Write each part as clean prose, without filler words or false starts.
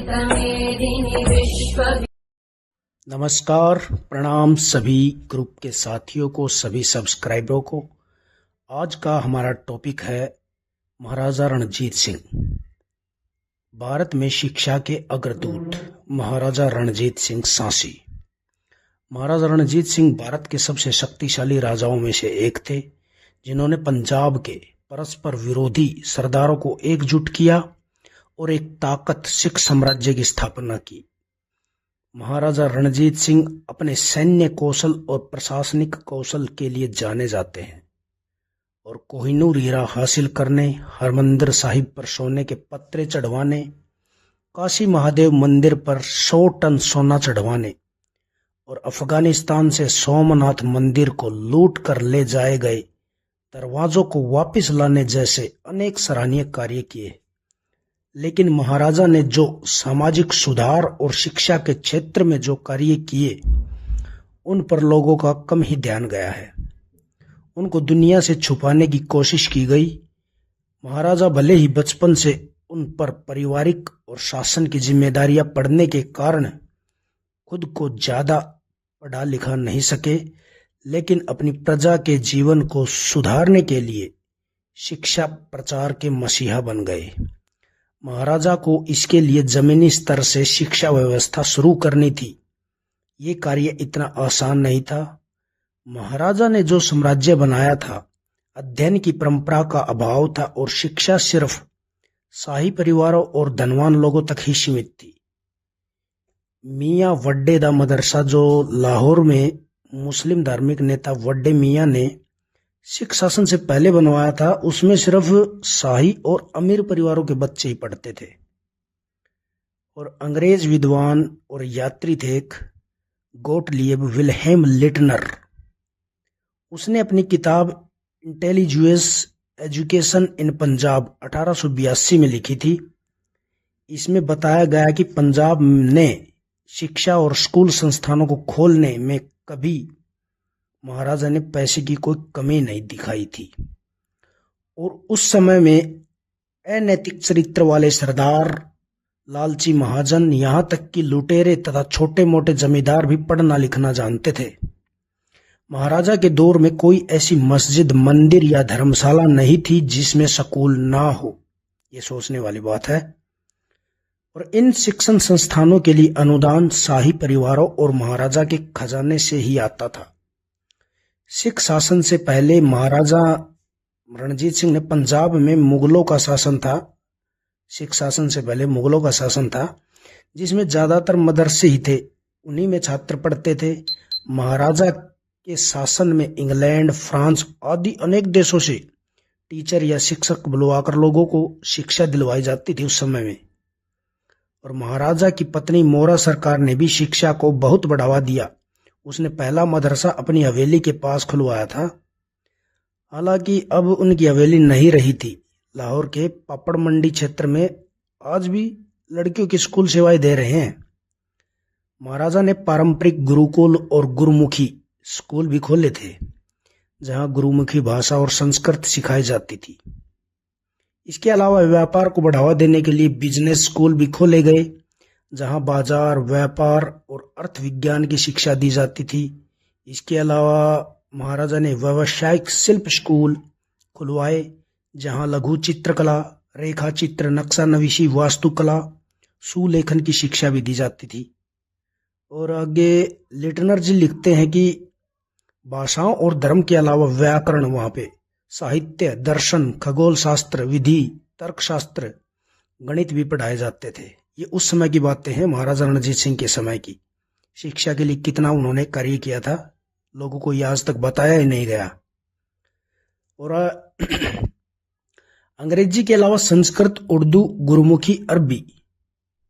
मेदिनि विश्व। नमस्कार, प्रणाम सभी ग्रुप के साथियों को, सभी सब्सक्राइबरों को। आज का हमारा टॉपिक है महाराजा रणजीत सिंह। भारत में शिक्षा के अग्रदूत महाराजा रणजीत सिंह सांसी। महाराजा रणजीत सिंह भारत के सबसे शक्तिशाली राजाओं में से एक थे, जिन्होंने पंजाब के परस्पर विरोधी सरदारों को एकजुट किया और एक ताकत सिख साम्राज्य की स्थापना की। महाराजा रणजीत सिंह अपने सैन्य कौशल और प्रशासनिक कौशल के लिए जाने जाते हैं और कोहिनूर हीरा हासिल करने, हरमंदिर साहिब पर सोने के पत्रे चढ़वाने, काशी महादेव मंदिर पर 100 टन सोना चढ़वाने और अफगानिस्तान से सोमनाथ मंदिर को लूट कर ले जाए गए दरवाजों को वापस लाने जैसे अनेक सराहनीय कार्य किए। लेकिन महाराजा ने जो सामाजिक सुधार और शिक्षा के क्षेत्र में जो कार्य किए, उन पर लोगों का कम ही ध्यान गया है। उनको दुनिया से छुपाने की कोशिश की गई। महाराजा भले ही बचपन से उन पर पारिवारिक और शासन की जिम्मेदारियां पड़ने के कारण खुद को ज्यादा पढ़ा लिखा नहीं सके, लेकिन अपनी प्रजा के जीवन को सुधारने के लिए शिक्षा प्रचार के मसीहा बन गए। महाराजा को इसके लिए जमीनी स्तर से शिक्षा व्यवस्था शुरू करनी थी। ये कार्य इतना आसान नहीं था। महाराजा ने जो साम्राज्य बनाया था, अध्ययन की परंपरा का अभाव था और शिक्षा सिर्फ शाही परिवारों और धनवान लोगों तक ही सीमित थी। मियां वड्डे दा मदरसा, जो लाहौर में मुस्लिम धार्मिक नेता वड्डे मियां ने सिख शासन से पहले बनवाया था, उसमें सिर्फ शाही और अमीर परिवारों के बच्चे ही पढ़ते थे। और अंग्रेज विद्वान और यात्री थे एक गोटलियब विल्हेम लिटनर। उसने अपनी किताब इंटेलिजुएस एजुकेशन इन पंजाब 1882 में लिखी थी। इसमें बताया गया कि पंजाब ने शिक्षा और स्कूल संस्थानों को खोलने में कभी महाराजा ने पैसे की कोई कमी नहीं दिखाई थी। और उस समय में अनैतिक चरित्र वाले सरदार, लालची महाजन, यहां तक कि लुटेरे तथा छोटे मोटे जमींदार भी पढ़ना लिखना जानते थे। महाराजा के दौर में कोई ऐसी मस्जिद, मंदिर या धर्मशाला नहीं थी जिसमें स्कूल ना हो। ये सोचने वाली बात है। और इन शिक्षण संस्थानों के लिए अनुदान शाही परिवारों और महाराजा के खजाने से ही आता था। सिख शासन से पहले महाराजा रणजीत सिंह ने पंजाब में मुगलों का शासन था। सिख शासन से पहले मुगलों का शासन था, जिसमें ज्यादातर मदरसे ही थे, उन्हीं में छात्र पढ़ते थे। महाराजा के शासन में इंग्लैंड, फ्रांस आदि अनेक देशों से टीचर या शिक्षक बुलवाकर लोगों को शिक्षा दिलवाई जाती थी उस समय में। और महाराजा की पत्नी मोहरा सरकार ने भी शिक्षा को बहुत बढ़ावा दिया। उसने पहला मदरसा अपनी हवेली के पास खुलवाया था। हालांकि अब उनकी हवेली नहीं रही थी। लाहौर के पापड़ मंडी क्षेत्र में आज भी लड़कियों की स्कूल सेवाएं दे रहे हैं। महाराजा ने पारंपरिक गुरुकुल और गुरुमुखी स्कूल भी खोले थे, जहां गुरुमुखी भाषा और संस्कृत सिखाई जाती थी। इसके अलावा व्यापार को बढ़ावा देने के लिए बिजनेस स्कूल भी खोले गए, जहां बाजार, व्यापार और अर्थ विज्ञान की शिक्षा दी जाती थी। इसके अलावा महाराजा ने व्यावसायिक शिल्प स्कूल खुलवाए, जहां लघु चित्रकला, रेखा चित्र, नक्शा नवीशी, वास्तुकला, सुलेखन की शिक्षा भी दी जाती थी। और आगे लिटनर जी लिखते हैं कि भाषाओं और धर्म के अलावा व्याकरण, वहां पे साहित्य, दर्शन, खगोल शास्त्र, विधि, तर्कशास्त्र, गणित भी पढ़ाए जाते थे। ये उस समय की बातें हैं, महाराजा रणजीत सिंह के समय की। शिक्षा के लिए कितना उन्होंने कार्य किया था, लोगों को ये आज तक बताया ही नहीं गया। और अंग्रेजी के अलावा संस्कृत, उर्दू, गुरुमुखी, अरबी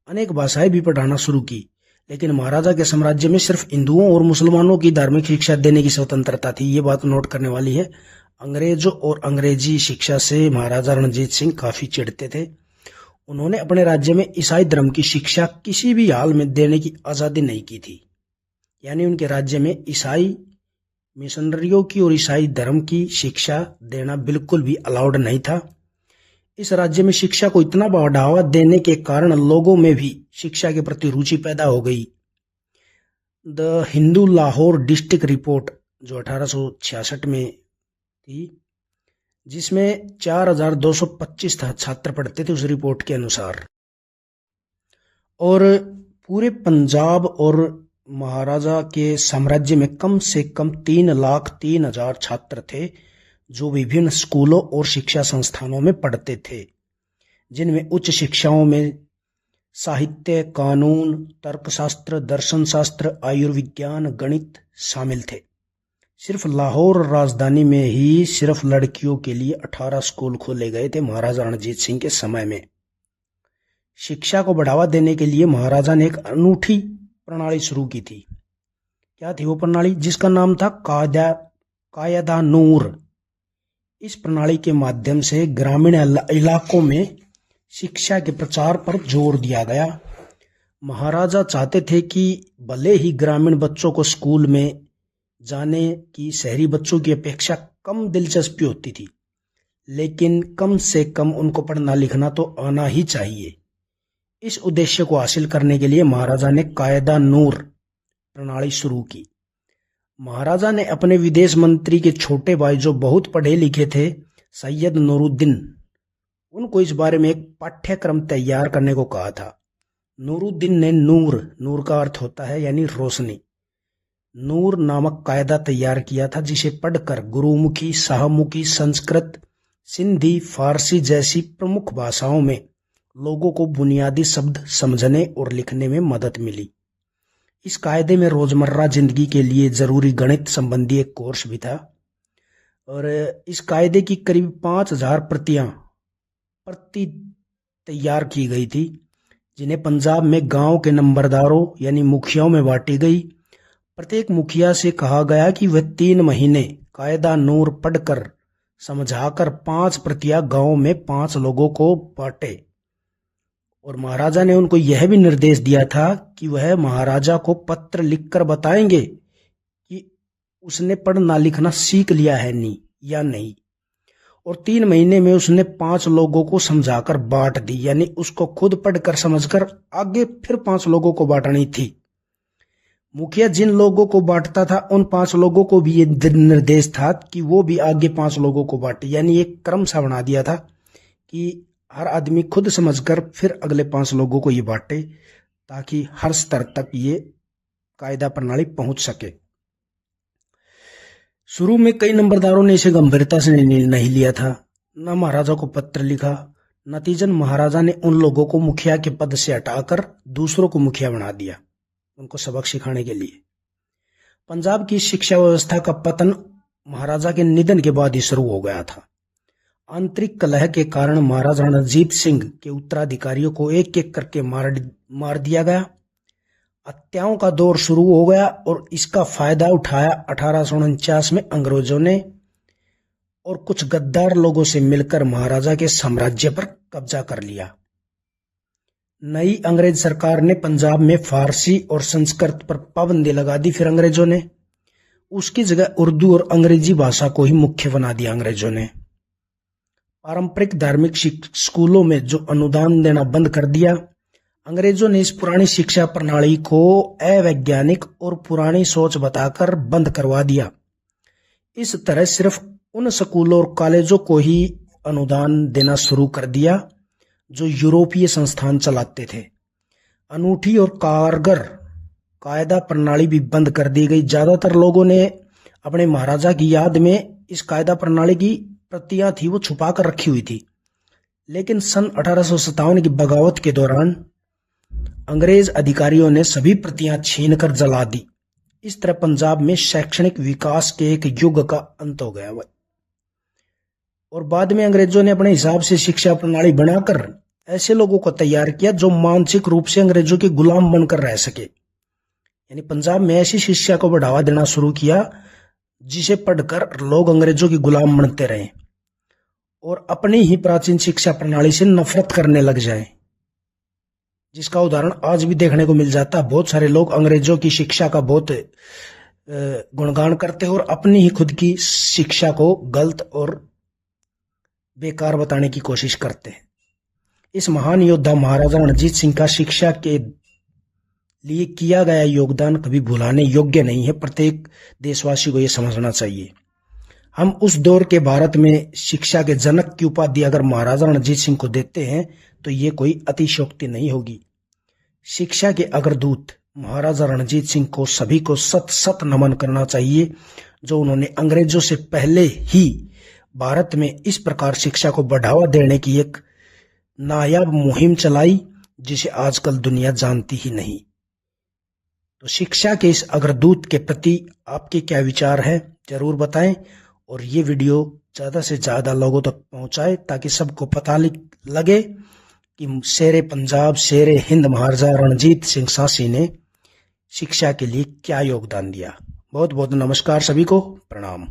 अनेक भाषाएं भी पढ़ाना शुरू की। लेकिन महाराजा के साम्राज्य में सिर्फ हिंदुओं और मुसलमानों की धार्मिक शिक्षा देने की स्वतंत्रता थी। ये बात नोट करने वाली है। अंग्रेजों और अंग्रेजी शिक्षा से महाराजा रणजीत सिंह काफी चिढ़ते थे। उन्होंने अपने राज्य में ईसाई धर्म की शिक्षा किसी भी हाल में देने की आजादी नहीं की थी। यानी उनके राज्य में ईसाई मिशनरियों की और ईसाई धर्म की शिक्षा देना बिल्कुल भी अलाउड नहीं था। इस राज्य में शिक्षा को इतना बढ़ावा देने के कारण लोगों में भी शिक्षा के प्रति रुचि पैदा हो गई। The Hindu Lahore district report जो 1866 में थी, जिसमें 4225 छात्र पढ़ते थे, उस रिपोर्ट के अनुसार, और पूरे पंजाब और महाराजा के साम्राज्य में कम से कम 3,03,000 छात्र थे जो विभिन्न स्कूलों और शिक्षा संस्थानों में पढ़ते थे, जिनमें उच्च शिक्षाओं में साहित्य, कानून, तर्कशास्त्र, दर्शन शास्त्र, आयुर्विज्ञान, गणित शामिल थे। सिर्फ लाहौर राजधानी में ही सिर्फ लड़कियों के लिए 18 स्कूल खोले गए थे महाराजा रणजीत सिंह के समय में। शिक्षा को बढ़ावा देने के लिए महाराजा ने एक अनूठी प्रणाली शुरू की थी। क्या थी वो प्रणाली? जिसका नाम था कायदा नूर। इस प्रणाली के माध्यम से ग्रामीण इलाकों में शिक्षा के प्रचार पर जोर दिया गया। महाराजा चाहते थे कि भले ही ग्रामीण बच्चों को स्कूल में जाने की शहरी बच्चों की अपेक्षा कम दिलचस्पी होती थी, लेकिन कम से कम उनको पढ़ना लिखना तो आना ही चाहिए। इस उद्देश्य को हासिल करने के लिए महाराजा ने कायदा नूर प्रणाली शुरू की। महाराजा ने अपने विदेश मंत्री के छोटे भाई, जो बहुत पढ़े लिखे थे, सैयद नूरुद्दीन, उनको इस बारे में एक पाठ्यक्रम तैयार करने को कहा था। नूरुद्दीन ने नूर का अर्थ होता है यानी रोशनी, नूर नामक कायदा तैयार किया था, जिसे पढ़कर गुरुमुखी, शाहमुखी, संस्कृत, सिंधी, फारसी जैसी प्रमुख भाषाओं में लोगों को बुनियादी शब्द समझने और लिखने में मदद मिली। इस कायदे में रोजमर्रा जिंदगी के लिए जरूरी गणित संबंधी एक कोर्स भी था, और इस कायदे की करीब 5000 प्रतियां तैयार की गई थी, जिन्हें पंजाब में गांव के नंबरदारों यानी मुखियाओं में बांटी गई। प्रत्येक मुखिया से कहा गया कि वह 3 महीने कायदा नूर पढ़कर समझाकर 5 प्रतियां गांव में 5 लोगों को बांटे। और महाराजा ने उनको यह भी निर्देश दिया था कि वह महाराजा को पत्र लिखकर बताएंगे कि उसने पढ़ना लिखना सीख लिया है या नहीं। और 3 महीने में उसने 5 लोगों को समझाकर बांट दी, यानी उसको खुद पढ़कर समझकर आगे फिर 5 लोगों को बांटनी थी। मुखिया जिन लोगों को बांटता था उन 5 लोगों को भी ये निर्देश था कि वो भी आगे 5 लोगों को बांटे, यानी एक क्रम सा बना दिया था कि हर आदमी खुद समझकर फिर अगले 5 लोगों को ये बांटे, ताकि हर स्तर तक ये कायदा प्रणाली पहुंच सके। शुरू में कई नंबरदारों ने इसे गंभीरता से नहीं लिया था, न महाराजा को पत्र लिखा। नतीजन महाराजा ने उन लोगों को मुखिया के पद से हटाकर दूसरों को मुखिया बना दिया, उनको सबक सिखाने के लिए। पंजाब की शिक्षा व्यवस्था का पतन महाराजा के निधन के बाद ही शुरू हो गया था। आंतरिक कलह के कारण महाराजा रणजीत सिंह के उत्तराधिकारियों को एक एक करके मार दिया गया। हत्याओं का दौर शुरू हो गया और इसका फायदा उठाया 1849 में अंग्रेजों ने, और कुछ गद्दार लोगों से मिलकर महाराजा के साम्राज्य पर कब्जा कर लिया। नई अंग्रेज सरकार ने पंजाब में फारसी और संस्कृत पर पाबंदी लगा दी। फिर अंग्रेजों ने उसकी जगह उर्दू और अंग्रेजी भाषा को ही मुख्य बना दिया। अंग्रेजों ने पारंपरिक धार्मिक स्कूलों में जो अनुदान देना बंद कर दिया। अंग्रेजों ने इस पुरानी शिक्षा प्रणाली को अवैज्ञानिक और पुरानी सोच बताकर बंद करवा दिया। इस तरह सिर्फ उन स्कूलों और कॉलेजों को ही अनुदान देना शुरू कर दिया जो यूरोपीय संस्थान चलाते थे। अनूठी और कारगर कायदा प्रणाली भी बंद कर दी गई। ज्यादातर लोगों ने अपने महाराजा की याद में इस कायदा प्रणाली की प्रतियां थी वो छुपा कर रखी हुई थी, लेकिन सन 1857 की बगावत के दौरान अंग्रेज अधिकारियों ने सभी प्रतियां छीनकर जला दी। इस तरह पंजाब में शैक्षणिक विकास के एक युग का अंत हो गया। और बाद में अंग्रेजों ने अपने हिसाब से शिक्षा प्रणाली बनाकर ऐसे लोगों को तैयार किया जो मानसिक रूप से अंग्रेजों के गुलाम बनकर रह सके। यानी पंजाब में ऐसी शिक्षा को बढ़ावा देना शुरू किया जिसे पढ़कर लोग अंग्रेजों के गुलाम बनते रहे और अपनी ही प्राचीन शिक्षा प्रणाली से नफरत करने लग जाए, जिसका उदाहरण आज भी देखने को मिल जाता है। बहुत सारे लोग अंग्रेजों की शिक्षा का बहुत गुणगान करते हैं और अपनी ही खुद की शिक्षा को गलत और बेकार बताने की कोशिश करते हैं। इस महान योद्धा महाराजा रणजीत सिंह का शिक्षा के लिए किया गया योगदान कभी भुलाने योग्य नहीं है। प्रत्येक देशवासी को यह समझना चाहिए। हम उस दौर के भारत में शिक्षा के जनक की उपाधि अगर महाराजा रणजीत सिंह को देते हैं तो ये कोई अतिशयोक्ति नहीं होगी। शिक्षा के अग्रदूत महाराजा रणजीत सिंह को सभी को सत सत नमन करना चाहिए, जो उन्होंने अंग्रेजों से पहले ही भारत में इस प्रकार शिक्षा को बढ़ावा देने की एक नायाब मुहिम चलाई जिसे आजकल दुनिया जानती ही नहीं। तो शिक्षा के इस अग्रदूत के प्रति आपके क्या विचार हैं, जरूर बताएं और ये वीडियो ज़्यादा से ज़्यादा लोगों तक पहुंचाएं ताकि सबको पता लगे कि शेरे पंजाब शेरे हिंद महाराजा रणजीत सिंह सासी ने शिक्षा के लिए क्या योगदान दिया। बहुत बहुत नमस्कार, सभी को प्रणाम।